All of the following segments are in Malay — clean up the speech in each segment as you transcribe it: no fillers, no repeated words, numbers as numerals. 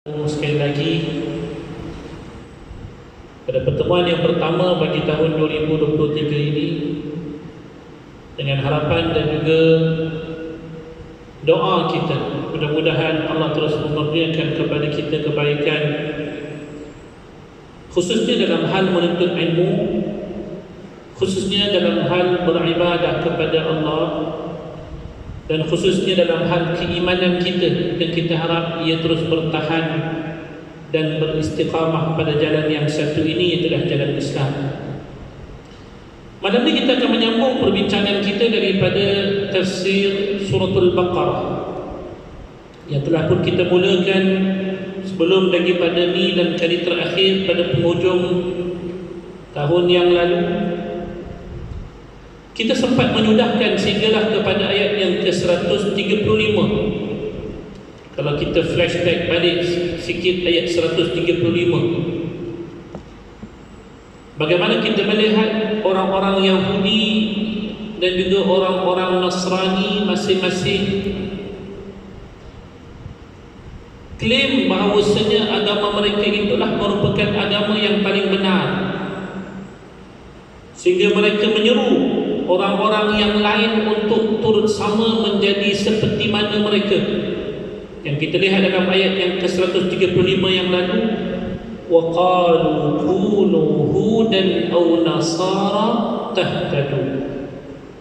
Sekali lagi pada pertemuan yang pertama bagi tahun 2023 ini, dengan harapan dan juga doa kita, mudah-mudahan Allah terus memberikan kepada kita kebaikan, khususnya dalam hal menuntut ilmu, khususnya dalam hal beribadah kepada Allah, dan khususnya dalam hal keimanan kita, dan kita harap ia terus bertahan dan beristiqamah pada jalan yang satu ini, itulah jalan Islam. Malam ini kita akan menyambung perbincangan kita daripada tafsir Suratul Baqarah yang telah pun kita mulakan sebelum lagi pandemi dan kali terakhir pada penghujung tahun yang lalu. Kita sempat menyudahkan sehinggalah kepada ayat yang ke-135. Kalau kita flashback balik sikit ayat 135, bagaimana kita melihat orang-orang Yahudi dan juga orang-orang Nasrani masing-masing klaim bahawasanya agama mereka itulah merupakan agama yang paling benar, sehingga mereka menyeru orang-orang yang lain untuk turut sama menjadi seperti mana mereka. Yang kita lihat dalam ayat yang ke-135 yang lalu, wa qalu kunu hudan aw nasara tahtadu.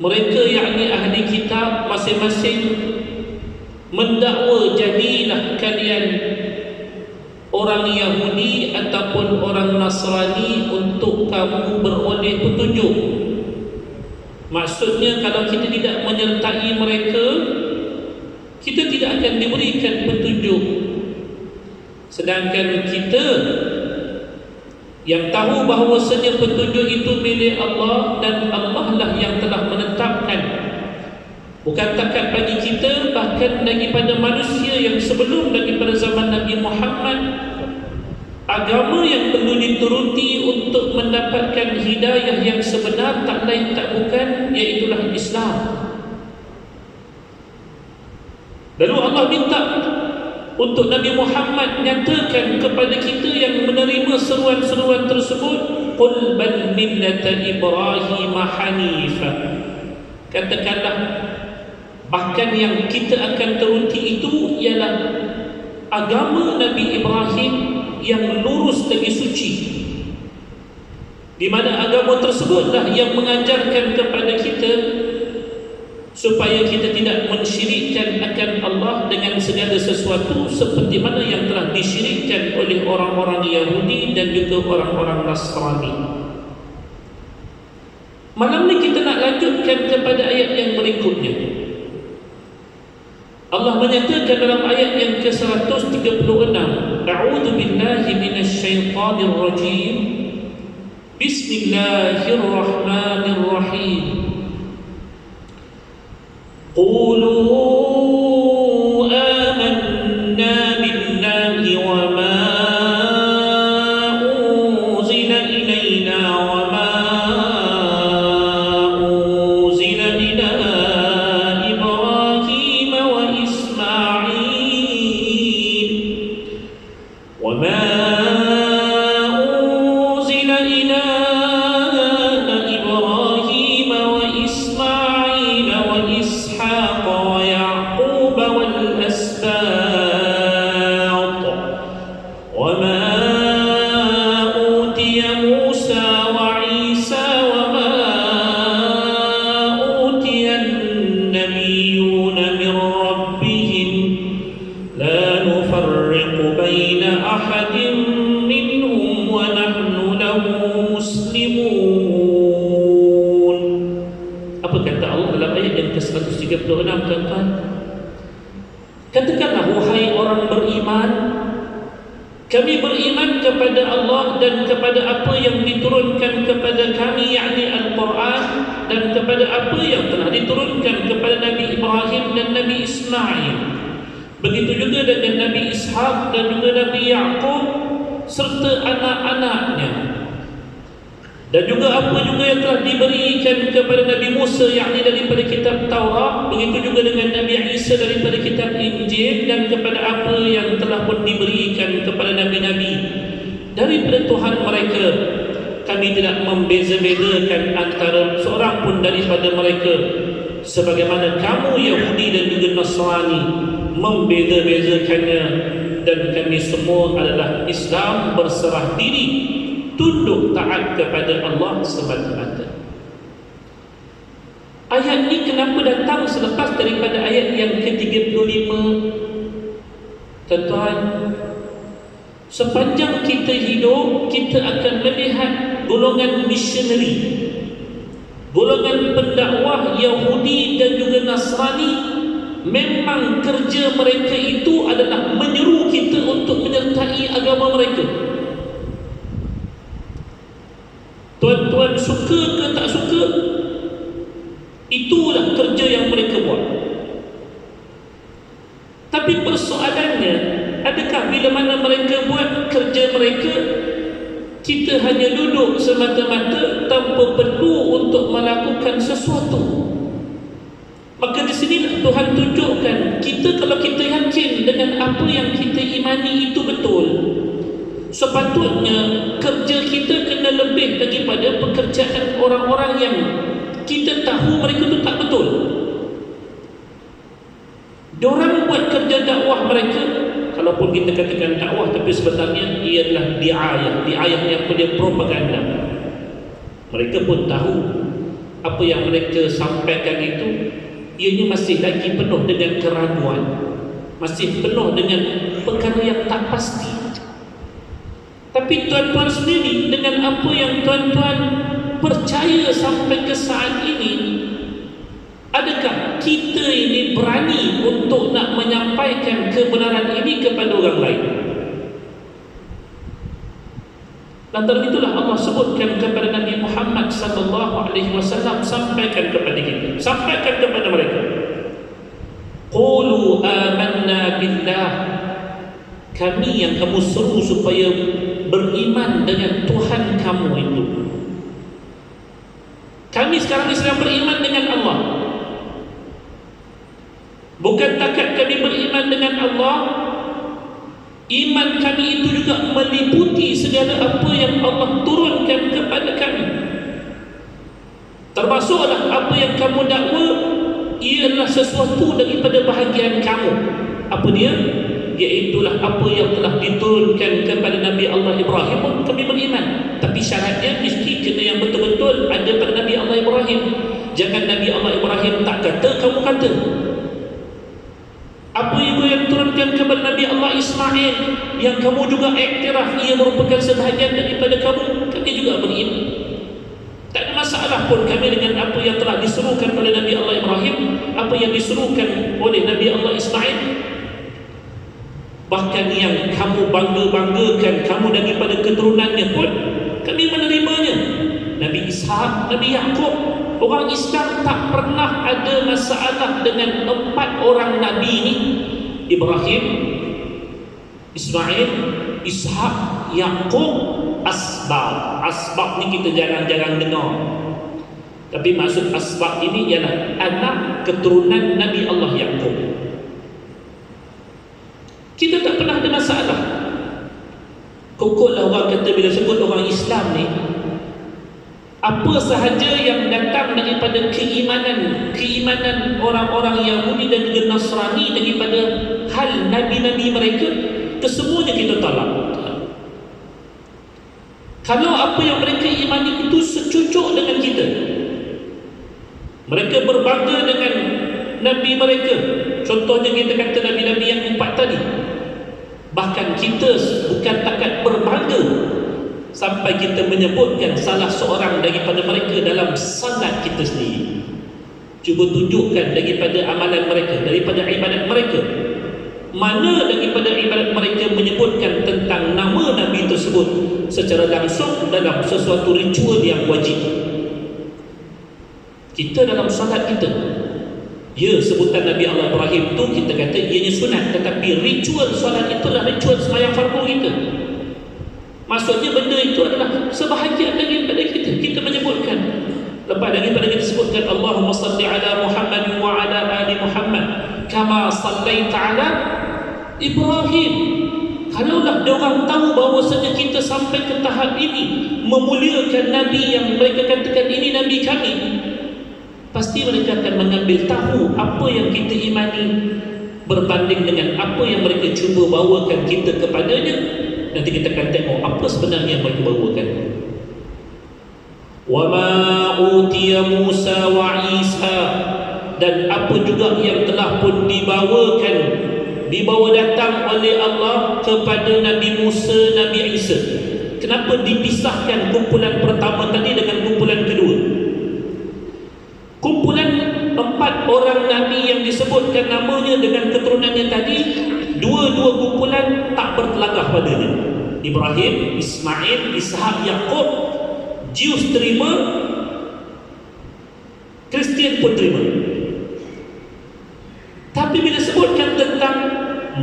Mereka yakni ahli kitab masing-masing mendakwa, jadilah kalian orang Yahudi ataupun orang Nasrani untuk kamu beroleh petunjuk. Maksudnya kalau kita tidak menyertai mereka, kita tidak akan diberikan petunjuk. Sedangkan kita yang tahu bahawasanya petunjuk itu milik Allah, dan Allah lah yang telah menetapkan, bukan takat bagi kita, bahkan daripada manusia yang sebelum daripada zaman Nabi Muhammad, agama yang perlu dituruti untuk mendapatkan hidayah yang sebenar tak lain tak bukan iaitulah Islam. Lalu Allah minta untuk Nabi Muhammad nyatakan kepada kita yang menerima seruan-seruan tersebut, qul bal millata Ibrahim hanifa. Katakanlah, bahkan yang kita akan teruti itu ialah agama Nabi Ibrahim yang lurus lagi suci, di mana agama tersebutlah yang mengajarkan kepada kita supaya kita tidak mensyirikkan akan Allah dengan segala sesuatu seperti mana yang telah disyirikkan oleh orang-orang Yahudi dan juga orang-orang Nasrani. Malam ni kita nak lanjutkan kepada ayat yang berikutnya. Allah menyatakan dalam ayat yang ke-136, A'udzu billahi minasyaitonir rajim. Bismillahirrahmanirrahim. Qulu amanna billahi wa ma unzila ilaina wa ma unzila ila Ibrahim wa Ismail wa ma unzila ila Ibrahim wa Ismail wa Ishaq wa Ya'qub wal asbat wa ma utiya Musa wa Isa wa ma utiya an-nabiyyun min rabbihim la nufarriqu baina ahadin minhum wa nahnu lahu muslimun. Apa kata Allah dalam ayat yang ke-136, tuan-tuan? Katakanlah, wahai orang beriman, kami beriman kepada Allah dan kepada apa yang diturunkan kepada kami, yakni Al-Quran, dan kepada apa yang telah diturunkan kepada Nabi Ibrahim dan Nabi Ismail. Begitu juga dengan Nabi Ishaq dan juga Nabi Ya'qub serta anak-anaknya. Dan juga apa juga yang telah diberikan kepada Nabi Musa, yakni daripada kitab Taurat, begitu juga dengan Nabi Isa daripada kitab Injil, dan kepada apa yang telah pun diberikan nabi-nabi daripada Tuhan mereka. Kami tidak membeza-bezakan antara seorang pun daripada mereka, sebagaimana kamu Yahudi dan juga Nasrani membeza-bezakannya. Dan kami semua adalah Islam, berserah diri, tunduk taat kepada Allah semata-mata. Ayat ini kenapa datang selepas daripada ayat yang ke-35? Tuan-tuan, sepanjang kita hidup, kita akan melihat golongan misioneri, golongan pendakwah Yahudi dan juga Nasrani. Memang kerja mereka itu adalah menyeru kita untuk menyertai agama mereka. Tuan-tuan suka ke tak suka, itulah kerja yang mereka buat. Tapi persoalannya, adakah bila mana mereka buat kerja mereka, kita hanya duduk semata-mata tanpa perlu untuk melakukan sesuatu? Maka di sini Tuhan tunjukkan kita, kalau kita yakin dengan apa yang kita imani itu betul, sepatutnya kerja kita kena lebih daripada pekerjaan orang-orang yang kita tahu mereka itu tak betul. Diorang buat kerja dakwah mereka, kalaupun kita katakan dakwah, tapi sebenarnya ia adalah diayah yang dia propaganda. Mereka pun tahu apa yang mereka sampaikan itu ianya masih lagi penuh dengan keraguan, masih penuh dengan perkara yang tak pasti. Tapi tuan-tuan sendiri, dengan apa yang tuan-tuan percaya sampai ke saat ini, adakah kita ini berani untuk nak menyampaikan kebenaran ini kepada orang lain? Lantaran itulah Allah sebutkan kepada Nabi Muhammad sallallahu alaihi wasallam, sampaikan kepada kita, sampaikan kepada mereka, qulu amanna billah, kami yang kamu seru supaya beriman dengan Tuhan kamu itu. Kami sekarang ni sedang beriman dengan Allah. Bukan takat kami beriman dengan Allah, iman kami itu juga meliputi segala apa yang Allah turunkan kepada kami. Termasuklah apa yang kamu dakwa, ia adalah sesuatu daripada bahagian kamu. Apa dia? Iaitulah apa yang telah diturunkan kepada Nabi Allah Ibrahim pun kami beriman. Tapi syaratnya mesti kena yang betul-betul ada pada Nabi Allah Ibrahim. Jangan Nabi Allah Ibrahim tak kata, kamu kata. Apa juga yang turunkan kepada Nabi Allah Ismail, yang kamu juga iktiraf ia merupakan sebahagian daripada kamu, kami juga beriman. Tak ada masalah pun kami dengan apa yang telah diserukan oleh Nabi Allah Ibrahim, apa yang diserukan oleh Nabi Allah Ismail. Bahkan yang kamu bangga-banggakan kamu daripada keturunannya pun kami menerimanya. Nabi Ishak, Nabi Yaqub. Orang Islam tak pernah ada masalah dengan 4 orang Nabi ini: Ibrahim, Ismail, Ishak, Yaqub, Asbab. Asbab ni kita jarang-jarang dengar. Tapi maksud Asbab ini ialah anak keturunan Nabi Allah Yaqub. Kita tak pernah ada masalah. Kokoklah orang kata bila sebut orang Islam ni, apa sahaja yang datang daripada keimanan orang-orang Yahudi dan juga Nasrani daripada hal nabi-nabi mereka, kesemuanya kita tolak. Kalau apa yang mereka imani itu secucuk dengan kita, mereka berbangga dengan nabi mereka, contohnya kita kata nabi-nabi yang 4 tadi, bahkan kita bukan takat berbangga sampai kita menyebutkan salah seorang daripada mereka dalam salat kita sendiri. Cuba tunjukkan daripada amalan mereka, daripada ibadat mereka, mana daripada ibadat mereka menyebutkan tentang nama Nabi tersebut secara langsung dalam sesuatu ritual yang wajib. Kita dalam salat kita, ya, sebutan Nabi Allah Ibrahim tu kita kata ianya sunat, tetapi ritual salat itulah ritual sembahyang fardu kita. Maksudnya benda itu adalah sebahagian daripada kita. Kita menyebutkan, lepas daripada kita sebutkan Allahumma salli ala Muhammad wa ala ali Muhammad kama sallaita ala Ibrahim, Kalaulah diorang tahu bahawasanya kita sampai ke tahap ini memuliakan Nabi yang mereka katakan ini Nabi kami, pasti mereka akan mengambil tahu apa yang kita imani berbanding dengan apa yang mereka cuba bawakan kita kepadanya. Nanti kita akan tengok apa sebenarnya yang mereka bawakan. Wa ma utiya Musa wa Isa, dan apa juga yang telah pun dibawa datang oleh Allah kepada Nabi Musa, Nabi Isa. Kenapa dipisahkan kumpulan pertama tadi dengan kumpulan kedua? Kumpulan 4 orang Nabi yang disebutkan namanya dengan keturunannya tadi, dua-dua kumpulan tak bertelagah padanya. Ibrahim, Ismail, Ishak, Yaqub. Jews terima, Kristian pun terima. Tapi bila sebutkan tentang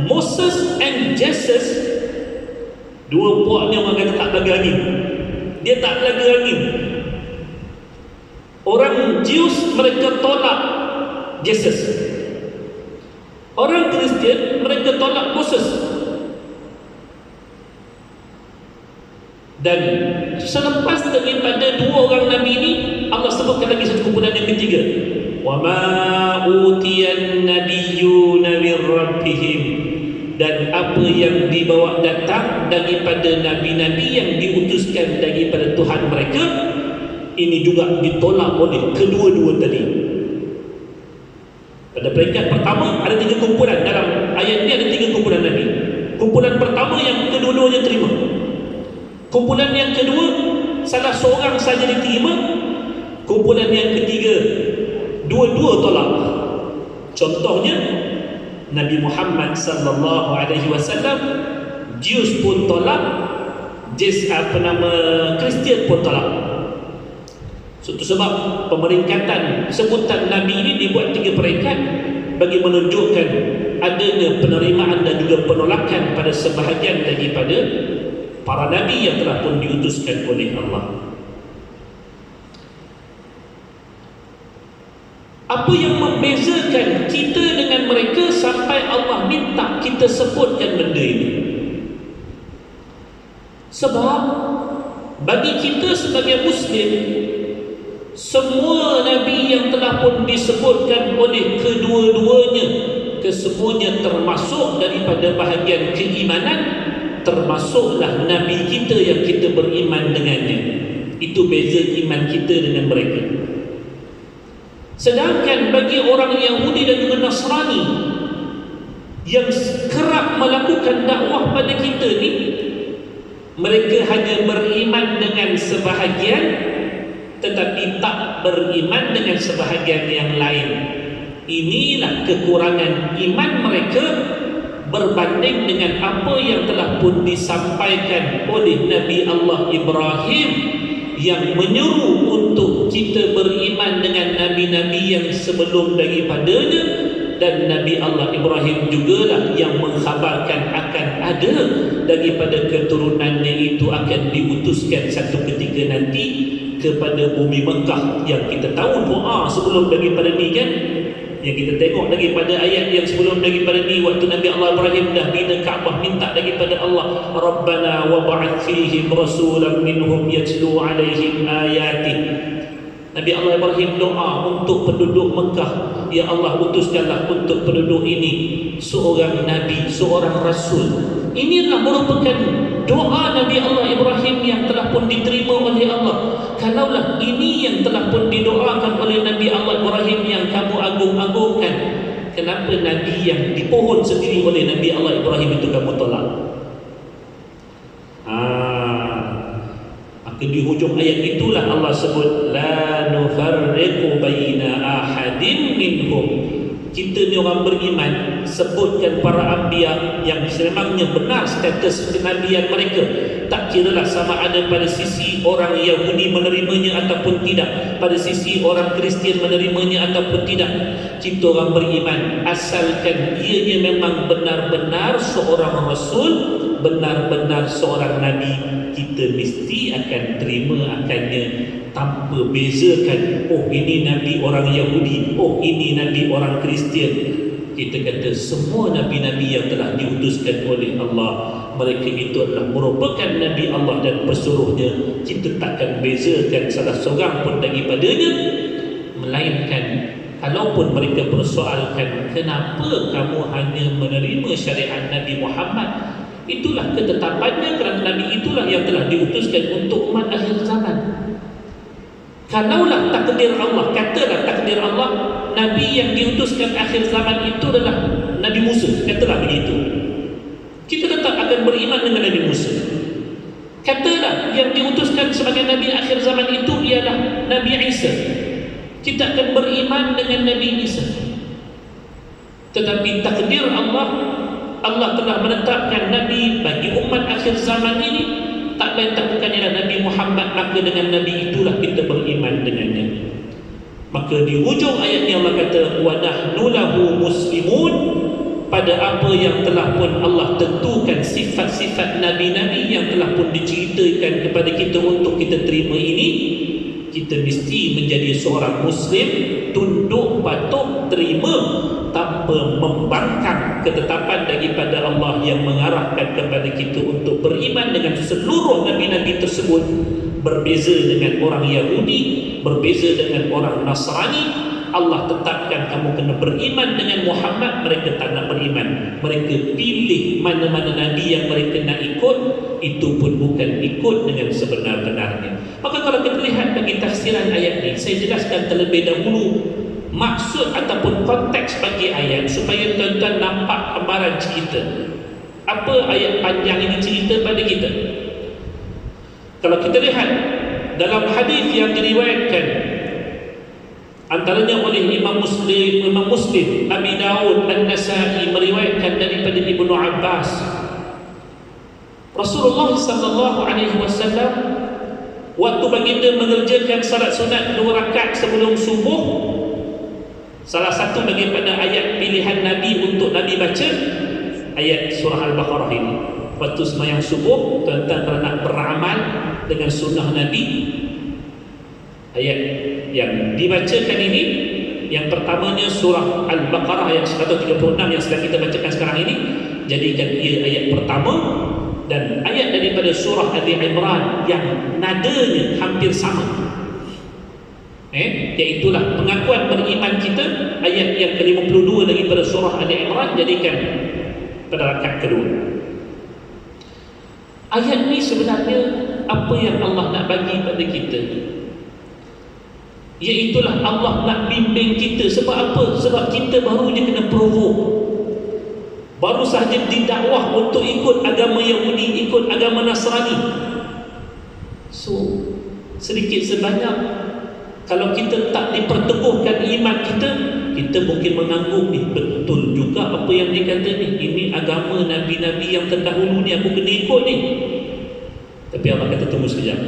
Moses and Jesus, dua puak ni orang kata tak belaga angin. Dia tak belaga angin. Orang Jews mereka tolak Jesus. Orang Kristian mereka tolak Moses. Dan selepas daripada dua orang Nabi ini, Allah sebutkan lagi satu kumpulan yang ketiga. Wa ma utiyan nabiyyuna min rabbihim, dan apa yang dibawa datang daripada nabi-nabi yang diutuskan daripada Tuhan mereka, ini juga ditolak oleh kedua-dua tadi. Pada peringkat pertama ada 3 kumpulan. Dalam ayat ini ada 3 kumpulan Nabi. Kumpulan pertama yang kedua-duanya terima. Kumpulan yang kedua salah seorang saja diterima. Kumpulan yang ketiga dua-dua tolak. Contohnya Nabi Muhammad sallallahu alaihi wasallam, Jews pun tolak, Kristian pun tolak. Itu sebab pemeringkatan sebutan Nabi ini dibuat 3 peringkat bagi menunjukkan adanya penerimaan dan juga penolakan pada sebahagian daripada para Nabi yang telah pun diutuskan oleh Allah. Apa yang membezakan kita dengan mereka sampai Allah minta kita sebutkan benda ini? Sebab bagi kita sebagai Muslim, semua Nabi yang telah pun disebutkan oleh kedua-duanya, kesemuanya termasuk daripada bahagian keimanan, termasuklah Nabi kita yang kita beriman dengannya. Itu beza iman kita dengan mereka. Sedangkan bagi orang Yahudi dan juga Nasrani yang kerap melakukan dakwah pada kita ni, mereka hanya beriman dengan sebahagian tetapi tak beriman dengan sebahagian yang lain. Inilah kekurangan iman mereka berbanding dengan apa yang telah pun disampaikan oleh Nabi Allah Ibrahim, yang menyeru untuk kita beriman dengan nabi-nabi yang sebelum daripadanya, dan Nabi Allah Ibrahim jugalah yang mengkhabarkan akan ada daripada keturunannya itu akan diutuskan satu ketika nanti kepada bumi Mekah, yang kita tahu doa sebelum daripada ni kan, yang kita tengok daripada ayat yang sebelum daripada ni, waktu Nabi Allah Ibrahim dah bina Kaabah, minta daripada Allah, Rabbana wa ba'ath fihim rasulan minhum yatlu alaihim ayati. Nabi Allah Ibrahim doa untuk penduduk Mekah, ya Allah utuskanlah untuk penduduk ini seorang Nabi, seorang Rasul. Inilah merupakan doa Nabi Allah Ibrahim yang telah pun diterima oleh Allah. Kalaulah ini yang telah pun didoakan oleh Nabi Allah Ibrahim yang kamu agung-agungkan, kenapa Nabi yang dipohon sendiri oleh Nabi Allah Ibrahim itu kamu tolak? Maka di hujung ayat itulah Allah sebut la nufarriqu baina ahadin minhum. Kita ni orang beriman, sebutkan para anbiya yang sememangnya benar status kenabian mereka, tak kiralah sama ada pada sisi orang Yahudi menerimanya ataupun tidak, pada sisi orang Kristian menerimanya ataupun tidak. Kita orang beriman asalkan ianya memang benar-benar seorang Rasul, benar-benar seorang Nabi, kita mesti akan terima akannya tanpa bezakan, oh ini Nabi orang Yahudi, oh ini Nabi orang Kristian. Kita kata semua Nabi-Nabi yang telah diutuskan oleh Allah mereka itu adalah merupakan Nabi Allah dan pesuruhnya, kita takkan bezakan salah seorang pun daripadanya, melainkan kalaupun mereka persoalkan kenapa kamu hanya menerima syariat Nabi Muhammad, itulah ketetapannya kerana Nabi itulah yang telah diutuskan untuk umat akhir zaman. Kalaulah takdir Allah, katalah takdir Allah, Nabi yang diutuskan akhir zaman itu adalah Nabi Musa, katalah begitu, kita tetap akan beriman dengan Nabi Musa. Katalah yang diutuskan sebagai Nabi akhir zaman itu ialah Nabi Isa, kita akan beriman dengan Nabi Isa. Tetapi takdir Allah, Allah telah menetapkan Nabi bagi umat akhir zaman ini, tak lain tak bukan ialah Nabi Muhammad, maka dengan Nabi itulah kita beriman dengannya. Maka di hujung ayatnya Allah kata wa nahnu lahu muslimun, pada apa yang telah pun Allah tentukan sifat-sifat Nabi-Nabi yang telah pun diceritakan kepada kita untuk kita terima ini, kita mesti menjadi seorang Muslim, tunduk, patuh, terima tanpa membangkang ketetapan daripada Allah yang mengarahkan kepada kita untuk beriman dengan seluruh Nabi-Nabi tersebut. Berbeza dengan orang Yahudi, berbeza dengan orang Nasrani, Allah tetapkan kamu kena beriman dengan Muhammad, mereka tak nak beriman. Mereka pilih mana-mana Nabi yang mereka nak ikut, itu pun bukan ikut dengan sebenar-benarnya. Maka kalau kita lihat bagi tafsiran ayat ini, saya jelaskan terlebih dahulu maksud ataupun konteks bagi ayat supaya tuan-tuan nampak gambaran cerita. Apa ayat panjang ini cerita pada kita? Kalau kita lihat dalam hadis yang diriwayatkan antaranya oleh Imam Muslim, Abi Daud, An-Nasai meriwayatkan daripada Ibnu Abbas, Rasulullah sallallahu alaihi wasallam waktu baginda mengerjakan salat sunat 2 rakaat sebelum subuh, salah satu daripada ayat pilihan Nabi untuk Nabi baca ayat surah Al-Baqarah ini. Waktu sembahyang subuh, tuan-tuan kalau nak beramal dengan sunnah Nabi, ayat yang dibacakan ini yang pertamanya surah Al-Baqarah ayat 136 yang sedang kita bacakan sekarang ini, jadikan ia ayat pertama, dan ayat daripada surah Ali Imran yang nadanya hampir sama, iaitulah pengakuan beriman kita, ayat yang ke-52 daripada surah Ali Imran, jadikan pada rakaat kedua. Ayat ni sebenarnya apa yang Allah nak bagi pada kita, iaitulah Allah nak bimbing kita. Sebab apa? Sebab kita baru je kena provoke, baru sahaja didakwah untuk ikut agama Yahudi, ikut agama Nasrani. So sedikit sebanyak kalau kita tak diperteguhkan iman kita, kita mungkin menganggap betul juga apa yang dikata ni, ini agama Nabi-Nabi yang terdahulu ni, aku kena ikut ni. Tapi Allah kata tunggu sekejap,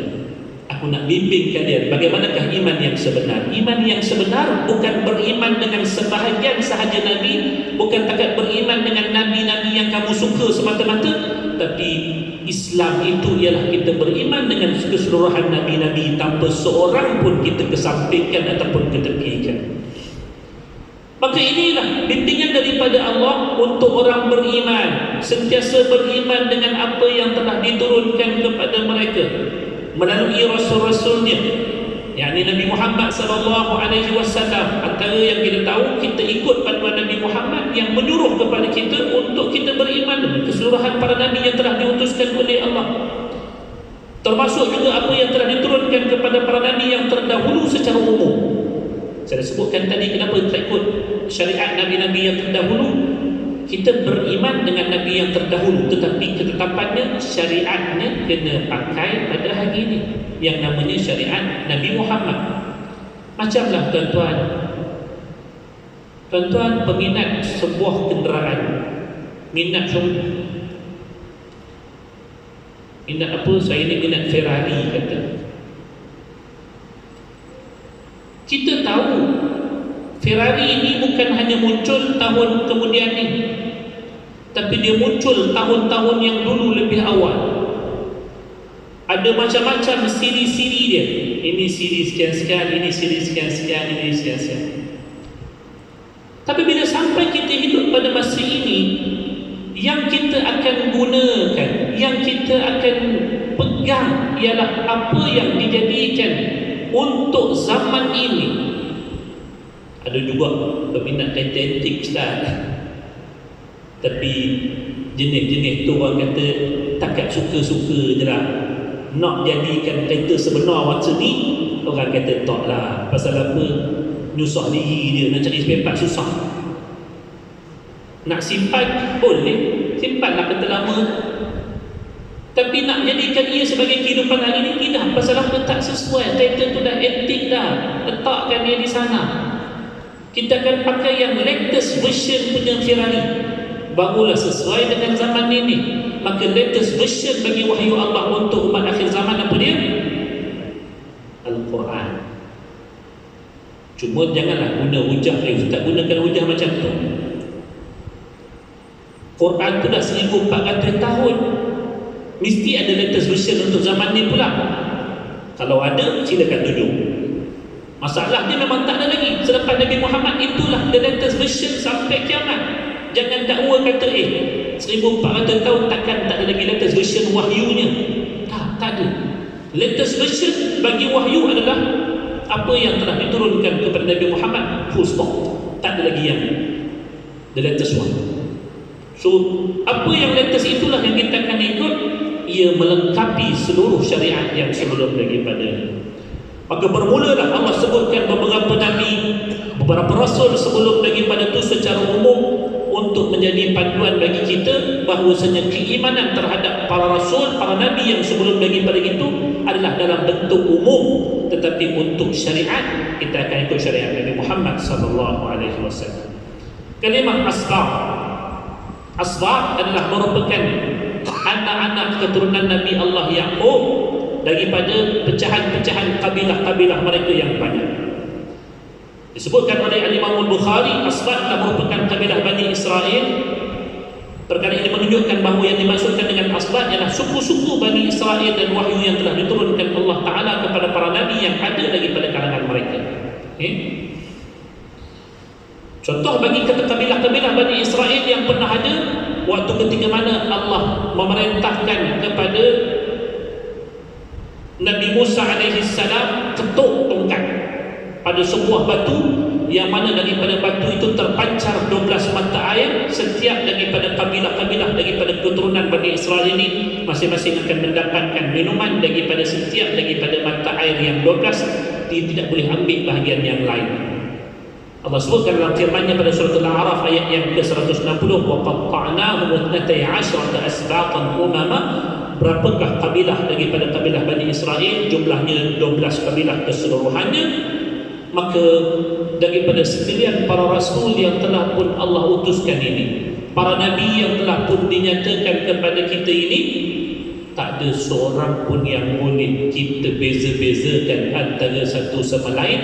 aku nak bimbing kalian bagaimanakah iman yang sebenar. Iman yang sebenar bukan beriman dengan sebahagian sahaja Nabi, bukan takat beriman dengan Nabi-Nabi yang kamu suka semata-mata, tapi Islam itu ialah kita beriman dengan keseluruhan Nabi-Nabi tanpa seorang pun kita kesampingkan ataupun ketepikan. Maka inilah bimbingan daripada Allah untuk orang beriman, sentiasa beriman dengan apa yang telah diturunkan kepada mereka melalui rasul-rasulnya, yakni Nabi Muhammad sallallahu alaihi wasallam. Antara yang kita tahu, kita ikut panduan Nabi Muhammad yang menyuruh kepada kita untuk kita beriman dengan keseluruhan para nabi yang telah diutuskan oleh Allah, termasuk juga apa yang telah diturunkan kepada para nabi yang terdahulu secara umum. Saya sebutkan tadi kenapa kita ikut syariat nabi-nabi yang terdahulu. Kita beriman dengan nabi yang terdahulu, tetapi ketetapannya, syariatnya kena pakai pada hari ini, yang namanya syariat Nabi Muhammad. Macamlah tuan-tuan, tuan-tuan peminat sebuah kenderaan, minat apa? Saya ni minat Ferrari kata. Kita tahu Ferrari ini bukan hanya muncul tahun kemudian ni, tapi dia muncul tahun-tahun yang dulu lebih awal. Ada macam-macam siri-siri dia. Ini siri sekian-sekian, ini siri sekian-sekian, ini sekian-sekian. Tapi bila sampai kita hidup pada masa ini, Yang kita akan gunakan, yang kita akan pegang ialah apa yang dijadikan untuk zaman ini. Ada juga peminat antik Ustaz, tapi jenis-jenis tu orang kata takat suka-suka je lah, nak jadikan kereta sebenar macam ni. Orang kata tak lah, pasal apa? Nyusah diri dia, nak cari spare part susah. Nak simpan boleh, simpanlah kereta lama. Tapi nak jadikan ia sebagai kehidupan hari ini tidak. Pasal apa? Tak sesuai. Kereta tu dah antik dah, letakkan dia di sana. Kita akan pakai yang latest version punya Ferrari, barulah sesuai dengan zaman ini. Maka latest version bagi wahyu Allah untuk umat akhir zaman apa dia? Al-Quran. Cuma janganlah guna hujah. Tak gunakan hujah macam tu. Quran tu dah 1400 tahun, mesti ada latest version untuk zaman ni pula. Kalau ada, silakan tunjuk. Masalah dia memang tak ada lagi. Selepas Nabi Muhammad, itulah the latest version sampai kiamat. Jangan dakwa kata 1400 tahun takkan tak ada lagi latest version wahyunya. Tak ada. Latest version bagi wahyu adalah apa yang telah diturunkan kepada Nabi Muhammad, full stop. Tak ada lagi yang the latest one. So, apa yang latest itulah yang kita akan ikut. Ia melengkapi seluruh syariat yang sebelum daripada. Maka bermulalah Allah sebutkan beberapa nabi, beberapa rasul sebelum daripada itu secara umum untuk menjadi panduan bagi kita bahawasanya keimanan terhadap para rasul, para nabi yang sebelum daripada itu adalah dalam bentuk umum, tetapi untuk syariat kita akan ikut syariat Nabi Muhammad sallallahu alaihi wasallam. Kalimah asbab adalah merupakan anak-anak keturunan Nabi Allah Yaqub daripada pecahan-pecahan kabilah-kabilah mereka yang banyak. Disebutkan oleh Al-Imam Al-Bukhari, asbab adalah merupakan kabilah Bani Israel. Perkara ini menunjukkan bahawa yang dimaksudkan dengan asbab ialah suku-suku Bani Israel dan wahyu yang telah diturunkan Allah Ta'ala kepada para nabi yang ada daripada kalangan mereka. Contoh bagi kabilah-kabilah Bani Israel yang pernah ada waktu ketika mana Allah memerintahkan kepada Nabi Musa alaihi salam ketuk tongkat pada sebuah batu, yang mana daripada batu itu terpancar 12 mata air. Setiap daripada kabilah-kabilah daripada keturunan Bani Israel ini masing-masing akan mendapatkan minuman daripada setiap daripada mata air yang 12. Dia tidak boleh ambil bahagian yang lain. Allah sebutkan dalam firman-Nya pada surah Al-A'raf ayat yang ke-160, wa qatta'nahum 12 asbaqan umama. Berapakah kabilah daripada kabilah Bani Israel? Jumlahnya 12 kabilah keseluruhannya. Maka daripada sekalian para rasul yang telah pun Allah utuskan ini, para nabi yang telah pun dinyatakan kepada kita ini, tak ada seorang pun yang boleh kita beza-bezakan antara satu sama lain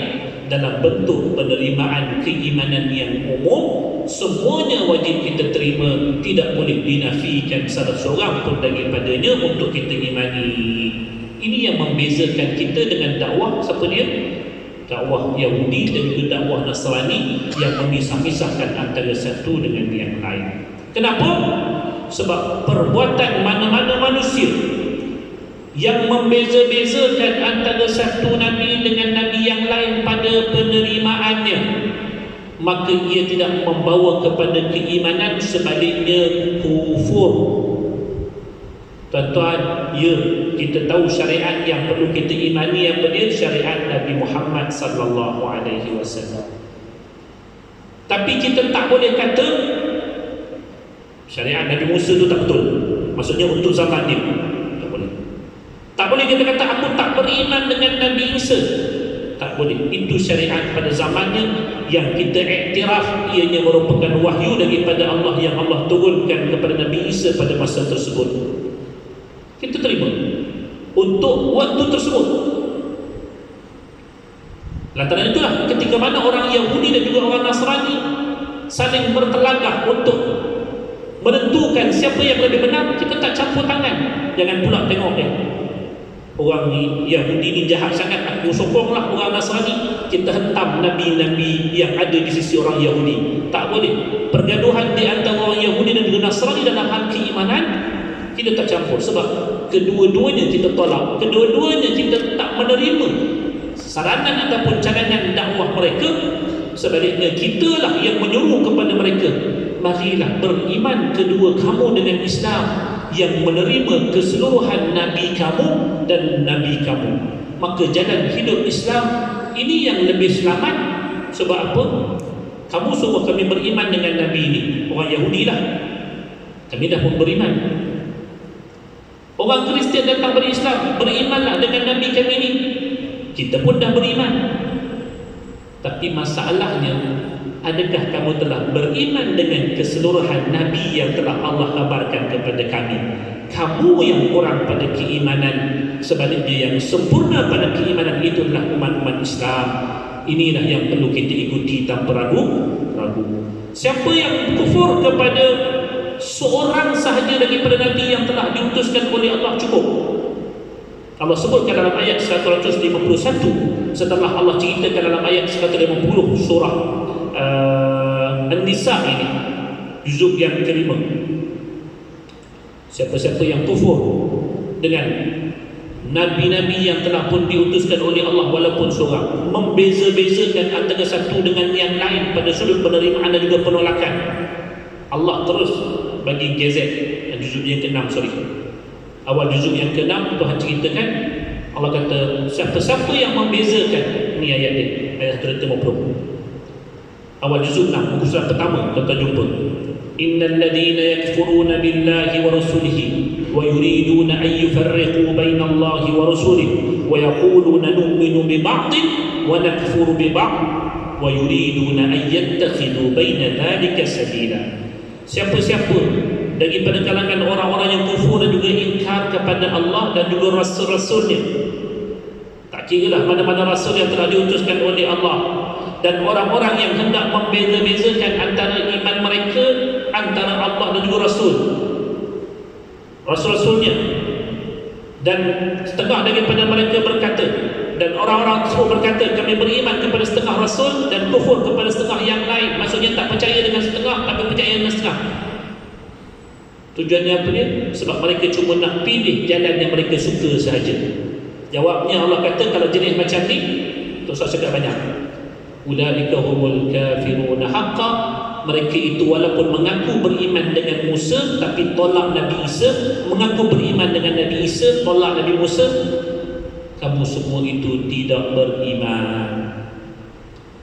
dalam bentuk penerimaan keimanan yang umum. Semuanya wajib kita terima, tidak boleh dinafikan salah seorang pun daripadanya untuk kita imani. Ini yang membezakan kita dengan dakwah siapa dia? Dakwah Yahudi dan juga dakwah Nasrani yang memisah-misahkan antara satu dengan yang lain. Kenapa? Sebab perbuatan mana-mana manusia yang membeza-bezakan antara satu nabi dengan nabi yang lain pada penerimaannya, maka ia tidak membawa kepada keimanan, sebaliknya kufur. Tuan-tuan, ya, kita tahu syariat yang perlu kita imani apa dia? Syariat Nabi Muhammad sallallahu alaihi wasallam. Tapi kita tak boleh kata syariat Nabi Musa itu tak betul. Maksudnya untuk zaman dia. Tak boleh. Tak boleh kita kata aku tak beriman dengan Nabi Isa. Tak boleh. Itu syariat pada zamannya yang kita iktiraf ianya merupakan wahyu daripada Allah yang Allah turunkan kepada Nabi Isa pada masa tersebut. Kita terima untuk waktu tersebut. Lantaran itulah ketika mana orang Yahudi dan juga orang Nasrani saling bertelagah untuk menentukan siapa yang lebih benar, kita tak campur tangan. Jangan pula tengok dia. orang Yahudi ni jahat sangat, aku sokonglah orang Nasrani, kita hentam Nabi-Nabi yang ada di sisi orang Yahudi. Tak boleh. Pergaduhan di antara orang Yahudi dan juga Nasrani dalam hal keimanan, kita tak campur. Sebab kedua-duanya kita tolak, kedua-duanya kita tak menerima saranan ataupun cadangan dakwah mereka. Sebaliknya kitalah yang menyuruh kepada mereka, marilah beriman kedua kamu dengan Islam yang menerima keseluruhan Nabi kamu dan Nabi kamu. Maka jalan hidup Islam ini yang lebih selamat. Sebab apa? Kamu suruh kami beriman dengan Nabi ini, orang Yahudi lah, kami dah pun beriman. Orang Kristian datang berislam, berimanlah dengan Nabi kami ini, kita pun dah beriman. Tapi masalahnya, adakah kamu telah beriman dengan keseluruhan Nabi yang telah Allah kabarkan kepada kami? Kamu yang kurang pada keimanan. Sebaliknya yang sempurna pada keimanan itulah umat-umat Islam. Inilah yang perlu kita ikuti tanpa ragu. Siapa yang kufur kepada seorang sahaja daripada Nabi yang telah diutuskan oleh Allah, cukup. Allah sebutkan dalam ayat 151 setelah Allah ceritakan dalam ayat 150 surah An-Nisa ini, juzuk yang kelima. Siapa-siapa yang kufur dengan Nabi-Nabi yang telah pun diutuskan oleh Allah walaupun seorang, membeza-bezakan antara satu dengan yang lain pada sudut penerimaan dan juga penolakan, Allah terus bagi gazet juzuk yang ke-6, awal juzuk yang ke-6 Tuhan ceritakan, Allah kata siapa-siapa yang membezakan, ni ayat dia, ayat 150, awal juzuk 6, muka surat pertama, tuan-tuan jumpa, innal ladhina yakfuruna billahi wa rasulihi wa yuriduna an yufarriqu baina Allahi wa rasulihi wa yaquluna nu'minu bi ba'din wa nakfuru bi ba'd wa yuriduna an yattakhidhu baina dhalika sabila. Siapa-siapa daripada kalangan orang-orang yang kufur dan juga ingkar kepada Allah dan juga rasul-rasulnya, tak kira lah mana-mana rasul yang telah diutuskan oleh Allah, dan orang-orang yang hendak membeza-bezakan antara iman mereka antara Allah dan juga rasul-rasulnya, dan setengah daripada mereka berkata, dan orang-orang tersebut berkata kami beriman kepada setengah rasul dan kufur kepada setengah yang lain. Maksudnya tak percaya dengan setengah tapi percaya dengan setengah. Tujuannya apa dia? Sebab mereka cuma nak pilih jalan yang mereka suka sahaja. Jawabnya Allah kata, kalau jenis macam ni, tak usah cakap banyak. Ulaika humul kafiruna haqqa. Mereka itu walaupun mengaku beriman dengan Musa tapi tolak Nabi Isa, mengaku beriman dengan Nabi Isa, tolak Nabi Musa, kamu semua itu tidak beriman.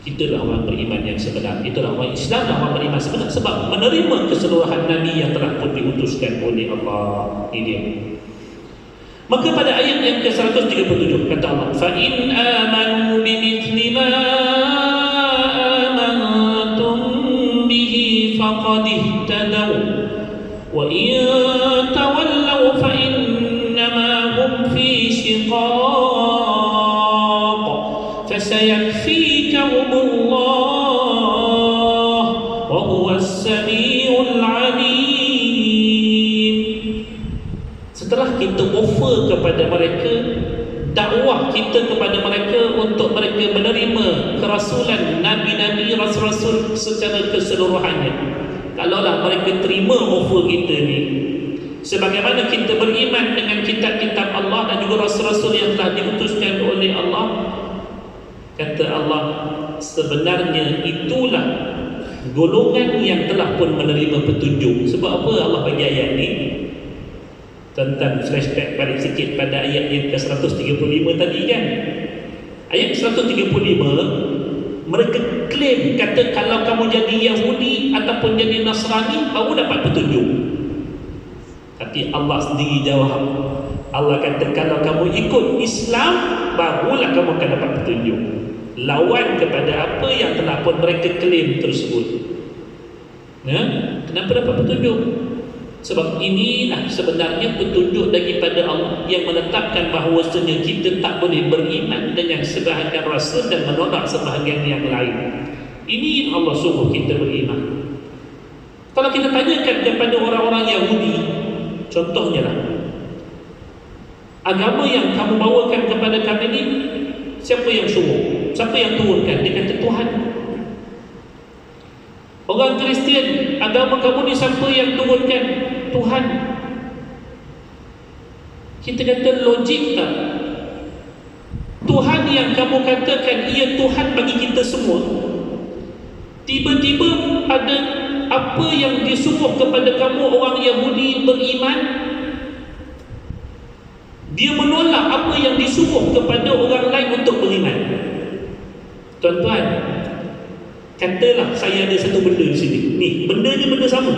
Itulah orang beriman yang sebenar. Itulah orang Islam, orang beriman sebenar, sebab menerima keseluruhan Nabi yang telah pun diutuskan oleh Allah. Ini dia. Maka pada ayat yang ke-137 kata Allah, fa in amanu bimithli ma amantum bihi faqad ihtadaw wa in tawallaw fa innama hum fi shiqaq fasayakfikahumullah wa huwas samiul alim. Setelah kita offer kepada mereka, dakwah kita kepada mereka untuk mereka menerima kerasulan Nabi-Nabi, Rasul-Rasul secara keseluruhannya, kalaulah mereka terima offer kita ni, sebagaimana kita beriman dengan kitab-kitab Allah dan juga Rasul-Rasul yang telah diutuskan oleh Allah, kata Allah, sebenarnya itulah golongan yang telah pun menerima petunjuk. Sebab apa Allah bagi ayat ni? Tentang flashback balik sikit pada ayat yang ke-135 tadi kan. Ayat 135, mereka klaim, kata kalau kamu jadi Yahudi ataupun jadi Nasrani baru dapat petunjuk. Tapi Allah sendiri jawab, Allah kata kalau kamu ikut Islam barulah kamu akan dapat petunjuk. Lawan kepada apa yang telah pun mereka klaim tersebut. Kenapa dapat petunjuk? Sebab inilah sebenarnya petunjuk daripada Allah yang menetapkan bahawasanya kita tak boleh beriman dengan sebahagian rasul dan menolak sebahagian yang lain. Ini yang Allah suruh kita beriman. Kalau kita tanyakan kepada orang-orang Yahudi, contohnya lah, Agama yang kamu bawakan kepada kami ni, siapa yang suruh? Siapa yang turunkan? Dia kata Tuhan. Orang Kristian, agama kamu ni siapa yang turunkan? Tuhan. Kita kata logik tak? Tuhan yang kamu katakan ia Tuhan bagi kita semua, tiba-tiba ada apa yang disuruh kepada kamu orang Yahudi beriman, dia menolak apa yang disuruh kepada orang lain untuk beriman. Tuan-tuan, katalah saya ada satu benda di sini. Ni, benda ni benda sama.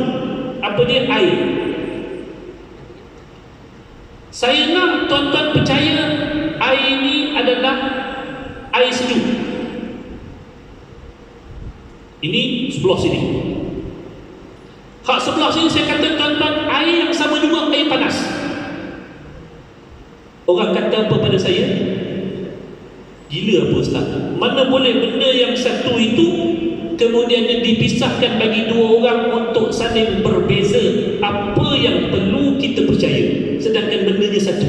Apa dia? Air. Saya nak tuan-tuan percaya air ni adalah air sejuk. Ini sebelah sini. Hak sebelah sini saya kata tuan-tuan, air yang sama juga air panas. Orang kata apa pada saya? Gila apa Ustaz? Mana boleh benda yang satu itu kemudian dipisahkan bagi dua orang untuk saling berbeza? Apa yang perlu kita percaya sedangkan bendanya satu?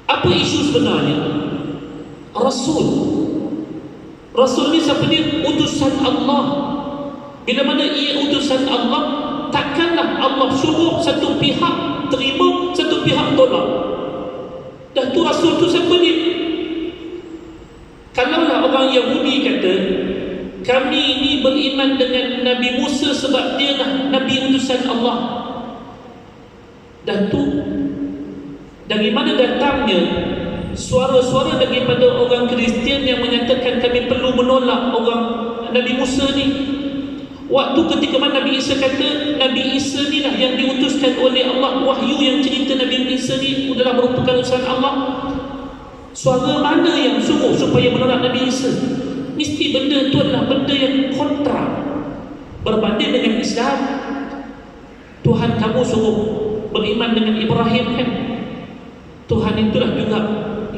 Apa isu sebenarnya? Rasul ni siapa dia? Utusan Allah. Bila mana ia utusan Allah, takkanlah Allah suruh satu pihak terima, satu pihak tolak. Dah tu Rasul tu siapa dia? Kalaulah orang Yahudi kata kami ini beriman dengan Nabi Musa sebab dia lah Nabi utusan Allah, dah tu dari mana datangnya suara-suara daripada orang Kristian yang menyatakan kami perlu menolak orang Nabi Musa ni? Waktu ketika mana Nabi Isa kata Nabi Isa ni lah yang diutuskan oleh Allah, wahyu yang cerita Nabi Isa ni adalah merupakan utusan Allah, suara mana yang suruh supaya menolak Nabi Isa? Mesti benda tu adalah benda yang kontra berbanding dengan Islam. Tuhan kamu suruh beriman dengan Ibrahim kan? Tuhan itulah juga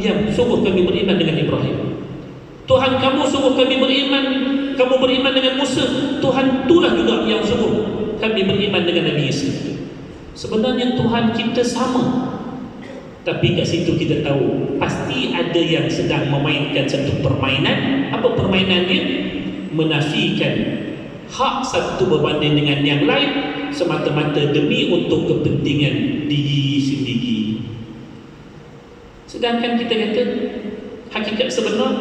yang suruh kami beriman dengan Ibrahim. Tuhan kamu suruh kami beriman, kamu beriman dengan Musa. Tuhan itulah juga yang suruh kami beriman dengan Nabi Isa. Sebenarnya Tuhan kita sama, tapi kat situ kita tahu pasti ada yang sedang memainkan satu permainan. Apa permainan dia? Menafikan hak satu berbanding dengan yang lain semata-mata demi untuk kepentingan diri sendiri. Sedangkan kita kata hakikat sebenar,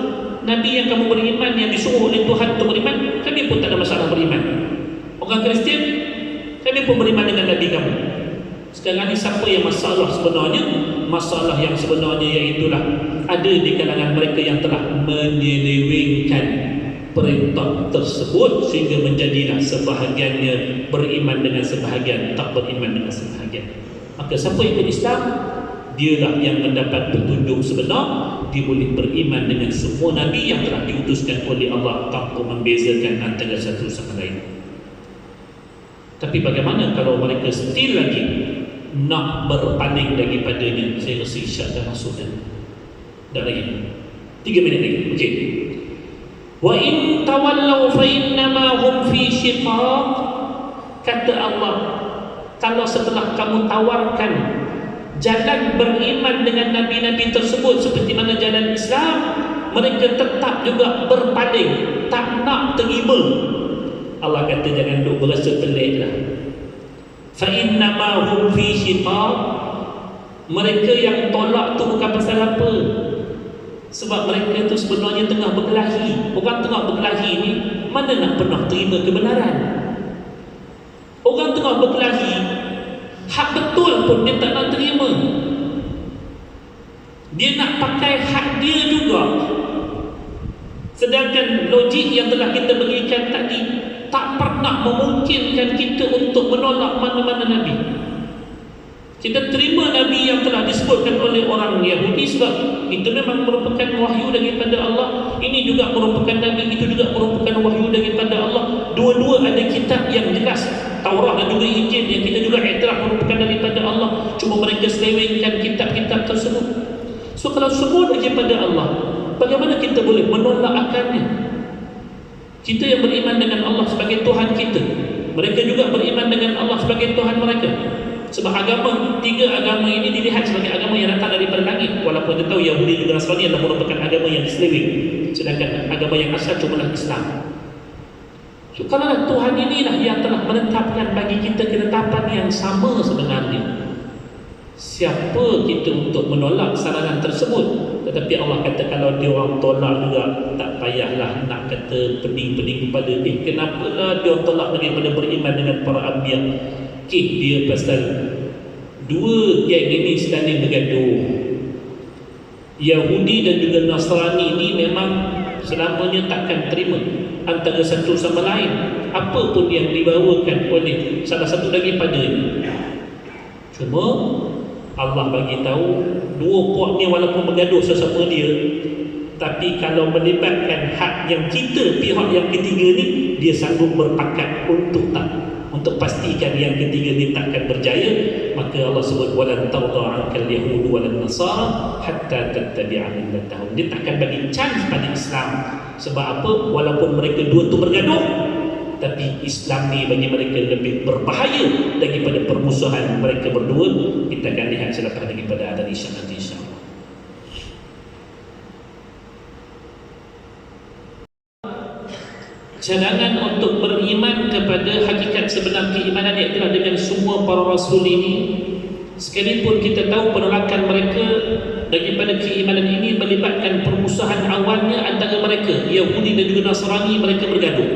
Nabi yang kamu beriman, yang disuruh oleh Tuhan untuk beriman, kami pun tak ada masalah beriman. Orang Kristian, kami pun beriman dengan Nabi kamu. Sekarang ni siapa yang masalah sebenarnya? Masalah yang sebenarnya iaitulah ada di kalangan mereka yang telah menyelewengkan perintah tersebut sehingga menjadilah sebahagiannya beriman dengan sebahagian, tak beriman dengan sebahagian. Maka siapa ikut Islam, dialah yang mendapat petunjuk sebenar. Dia boleh beriman dengan semua Nabi yang telah diutuskan oleh Allah tanpa membezakan antara satu sama lain. Tapi bagaimana kalau mereka still lagi nak berpaling daripadanya? Saya rasa isyak dah masuk dah. Dah lagi 3 minit lagi. Okey. Wa in tawallaw fa innama hum fi shiqaq. Kata Allah, kalau setelah kamu tawarkan jalan beriman dengan Nabi-Nabi tersebut seperti mana jalan Islam, mereka tetap juga berpaling, tak nak terima. Allah kata jangan duk berasa pelik lah. Fa innama hum fi shiqaq. Mereka yang tolak tu bukan pasal apa, sebab mereka tu sebenarnya tengah berkelahi. Orang tengah berkelahi ni mana nak pernah terima kebenaran? Orang tengah berkelahi, hak betul pun dia tak nak terima. Dia nak pakai hak dia juga. Sedangkan logik yang telah kita berikan tadi tak pernah memungkinkan kita untuk menolak mana-mana Nabi. Kita terima Nabi yang telah disebutkan oleh orang Yahudi sebab itu memang merupakan wahyu daripada Allah. Ini juga merupakan Nabi, itu juga merupakan wahyu daripada Allah. Dua-dua ada kitab yang jelas, Taurat dan juga Injil, yang kita juga iktiraf merupakan daripada Allah. Cuma mereka selewengkan kitab-kitab tersebut. So kalau semua daripada Allah, bagaimana kita boleh menolak akannya? Kita yang beriman dengan Allah sebagai Tuhan kita, mereka juga beriman dengan Allah sebagai Tuhan mereka. Sebab tiga agama ini dilihat sebagai agama yang datang daripada langit, walaupun kita tahu Yahudi juga Nasrani adalah merupakan agama yang diseleweng, sedangkan agama yang asal cuma Islam. So, kalau Tuhan inilah yang telah menetapkan bagi kita ketetapan yang sama sebenarnya, siapa kita untuk menolak saranan tersebut? Tetapi Allah kata kalau dia orang tolak juga, tak payahlah nak kata pening-pening kepada kenapalah dia tolak daripada beriman dengan para anbiya. Dia pasal dua geng ini sedang bergaduh. Yahudi dan juga Nasrani ini memang selamanya takkan terima antara satu sama lain apa pun yang dibawakan oleh salah satu daripadanya. Cuma Allah bagi tahu dua puak ni walaupun bergaduh sesama dia, tapi kalau melibatkan hak yang kita, pihak yang ketiga ni, dia sanggup berpakat untuk pastikan yang ketiga ni takkan berjaya. Maka Allah sebut walan tarda ankal yahud walan nasara hatta tattabi'a millatahum. Dia takkan bagi chance pada Islam. Sebab apa? Walaupun mereka dua tu bergaduh, tapi Islam ni bagi mereka lebih berbahaya daripada permusuhan mereka berdua. Kita akan lihat selepas daripada ada isyarat insya-Allah. Cadangan untuk beriman kepada hakikat sebenar keimanan, iaitu dengan semua para rasul ini, sekalipun kita tahu penolakan mereka daripada keimanan ini melibatkan permusuhan awalnya antara mereka Yahudi dan juga Nasrani, mereka bergaduh.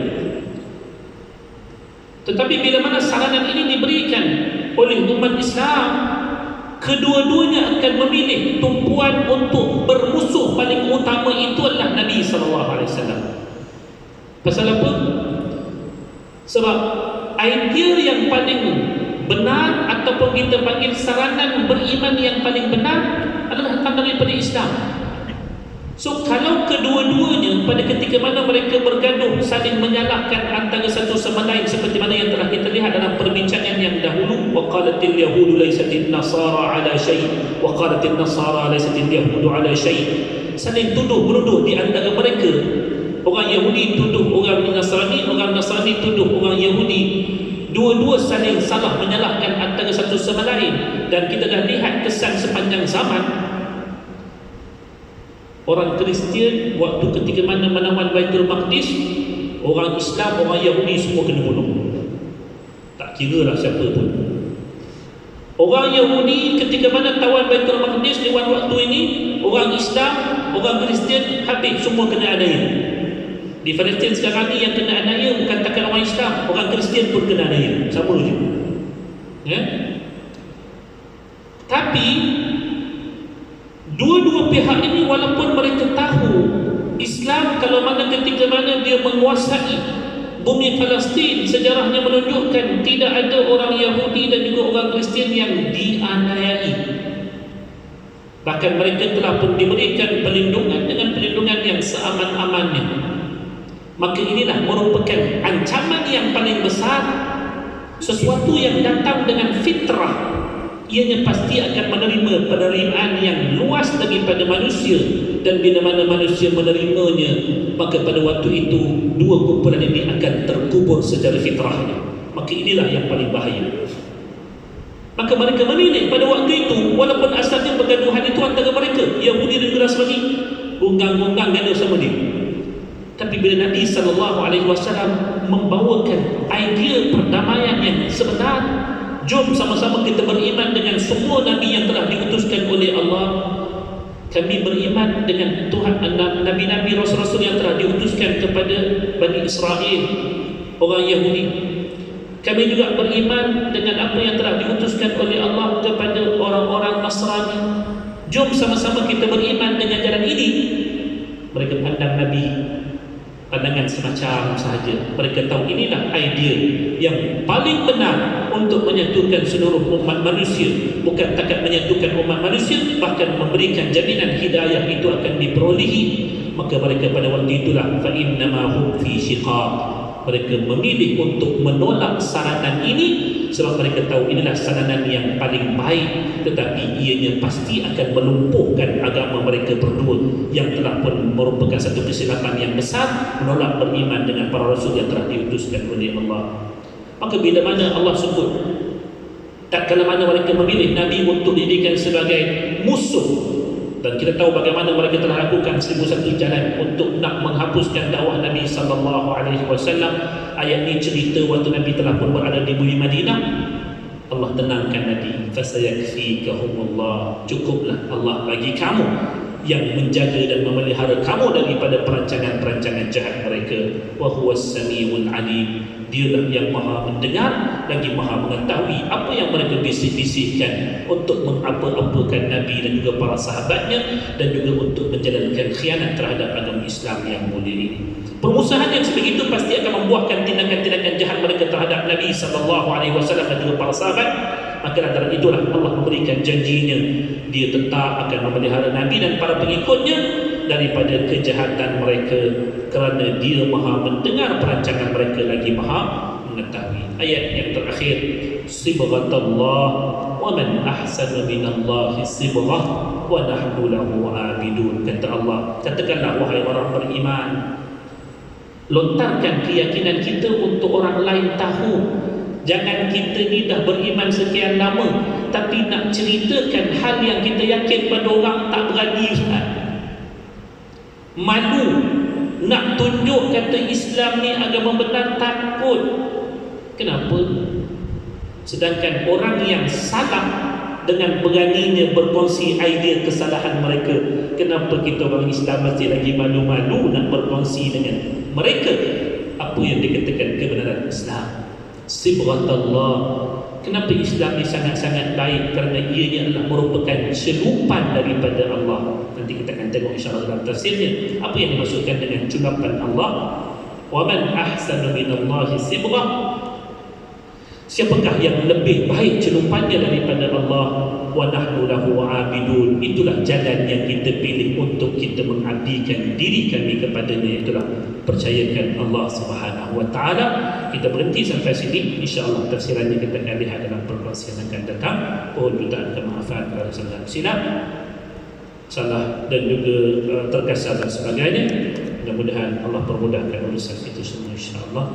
Tetapi bila mana saranan ini diberikan oleh umat Islam, kedua-duanya akan memilih tumpuan untuk bermusuh paling utama itu adalah Nabi SAW. Pasal apa? Sebab idea yang paling benar ataupun kita panggil saranan beriman yang paling benar adalah datang daripada Islam. So kalau kedua-duanya pada ketika mana mereka bergaduh saling menyalahkan antara satu sama lain, seperti mana yang telah kita lihat dalam perbincangan yang dahulu, waqalatil yahudu laysatin nasara ala syai' wa qalatil nasara laysatil yahudu ala syai'. Saling tuduh-menuduh di antara mereka. Orang Yahudi tuduh orang Nasrani, orang Nasrani tuduh orang Yahudi. Dua-dua saling salah menyalahkan antara satu sama lain. Dan kita dah lihat kesan sepanjang zaman, orang Kristian waktu ketika mana menawan Baitul Maqdis, orang Islam, orang Yahudi semua kena bunuh. Tak kira lah siapa pun. Orang Yahudi ketika mana tawan Baitul Maqdis lewat waktu ini, orang Islam, orang Kristian habis semua kena adanya. Di Palestin sekarang ni yang kena anaya bukan takkan orang Islam, orang Kristian pun kena anaya, sama je. Ya? Tapi dua-dua pihak ini walaupun mereka tahu Islam kalau mana ketika mana dia menguasai bumi Palestin, sejarahnya menunjukkan tidak ada orang Yahudi dan juga orang Kristian yang dianiayai. Bahkan mereka telah pun diberikan perlindungan dengan perlindungan yang seaman-amannya. Maka inilah merupakan ancaman yang paling besar. Sesuatu yang datang dengan fitrah, ianya pasti akan menerima penerimaan yang luas daripada manusia. Dan bila mana manusia menerimanya, maka pada waktu itu dua kumpulan ini akan terkubur secara fitrahnya. Maka inilah yang paling bahaya. Maka mereka memilih pada waktu itu, walaupun asalnya pergaduhan itu antara mereka Yahudi dan Nasrani, unggang-unggang gaduh sama dia. Tapi bila Nabi SAW membawakan idea perdamaian yang sebenar, jom sama-sama kita beriman dengan semua Nabi yang telah diutuskan oleh Allah. Kami beriman dengan Tuhan, Nabi-Nabi, Rasul-Rasul yang telah diutuskan kepada Bani Israel, orang Yahudi. Kami juga beriman dengan apa yang telah diutuskan oleh Allah kepada orang-orang Nasrani. Jom sama-sama kita beriman dengan jalan ini. Mereka pandang Nabi pandangan semacam sahaja. Mereka tahu inilah idea yang paling benar untuk menyatukan seluruh umat manusia. Bukan takat menyatukan umat manusia, bahkan memberikan jaminan hidayah itu akan diperolehi. Maka mereka pada waktu itulah fa innama hum fi shiqaq. Mereka memilih untuk menolak saranan ini sebab mereka tahu inilah saranan yang paling baik, tetapi ianya pasti akan melumpuhkan agama mereka berdua yang telah pun merupakan satu kesilapan yang besar, menolak beriman dengan para rasul yang telah diutuskan oleh Allah. Maka bila mana Allah sebut tak kala mana mereka memilih Nabi untuk dijadikan sebagai musuh. Dan kita tahu bagaimana mereka telah lakukan 1001 jalan untuk nak menghapuskan dakwah Nabi SAW. Ayat ini cerita waktu Nabi telah pun berada di bumi Madinah. Allah tenangkan Nabi, fasayakfikahumullah, cukuplah Allah bagi kamu yang menjaga dan memelihara kamu daripada perancangan-perancangan jahat mereka. Wa huwas samiul alim, dialah yang maha mendengar lagi maha mengetahui apa yang mereka bisik-bisikkan untuk mengapa-apakan Nabi dan juga para sahabatnya, dan juga untuk menjalankan khianat terhadap agama Islam yang mulia ini. Permusuhan yang sebegitu pasti akan membuahkan tindakan-tindakan jahat mereka terhadap Nabi SAW dan juga para sahabat. Maka antara itulah Allah memberikan janjinya, dia tetap akan memelihara Nabi dan para pengikutnya daripada kejahatan mereka, kerana dia maha mendengar perancangan mereka lagi maha mengetahui. Ayat yang terakhir, sibghatullah wa man ahsanu minallahi sibghah wa nahnu lahu abidun. Kata Allah, katakanlah wahai orang beriman, lontarkan keyakinan kita untuk orang lain tahu. Jangan kita ni dah beriman sekian lama, tapi nak ceritakan hal yang kita yakin pada orang tak berani, malu. Nak tunjuk kata Islam ni agama benar, takut. Kenapa? Sedangkan orang yang salah dengan beraninya berkongsi idea kesalahan mereka, kenapa kita orang Islam masih lagi malu-malu nak berkongsi dengan mereka apa yang dikatakan kebenaran Islam? Sibghatullah. Kenapa Islam ni sangat-sangat baik? Kerana ianya adalah merupakan celupan daripada Allah. Nanti kita akan tengok insya-Allah dalam tafsirnya apa yang dimaksudkan dengan celupan Allah. Wa man ahsanu minallahi sibghah. Siapakah yang lebih baik celupannya daripada Allah? Wa nahnu lahu abidun. Itulah jalan yang kita pilih untuk kita mengabdikan diri kami kepadanya, itulah percayakan Allah Subhanahu wa taala. Kita berhenti sampai sini, insya-Allah tafsirannya kita akan lihat dalam perkongsian akan datang. Mohon jutaan kemaafan kalau salah silap, salah dan juga terkasar dan sebagainya. Mudah-mudahan Allah permudahkan urusan itu semua insya-Allah.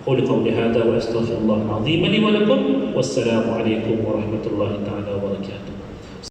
Qul qawli hadza wa astaghfirullahal azim li wa lakum. Wassalamu alaikum warahmatullahi taala wabarakatuh.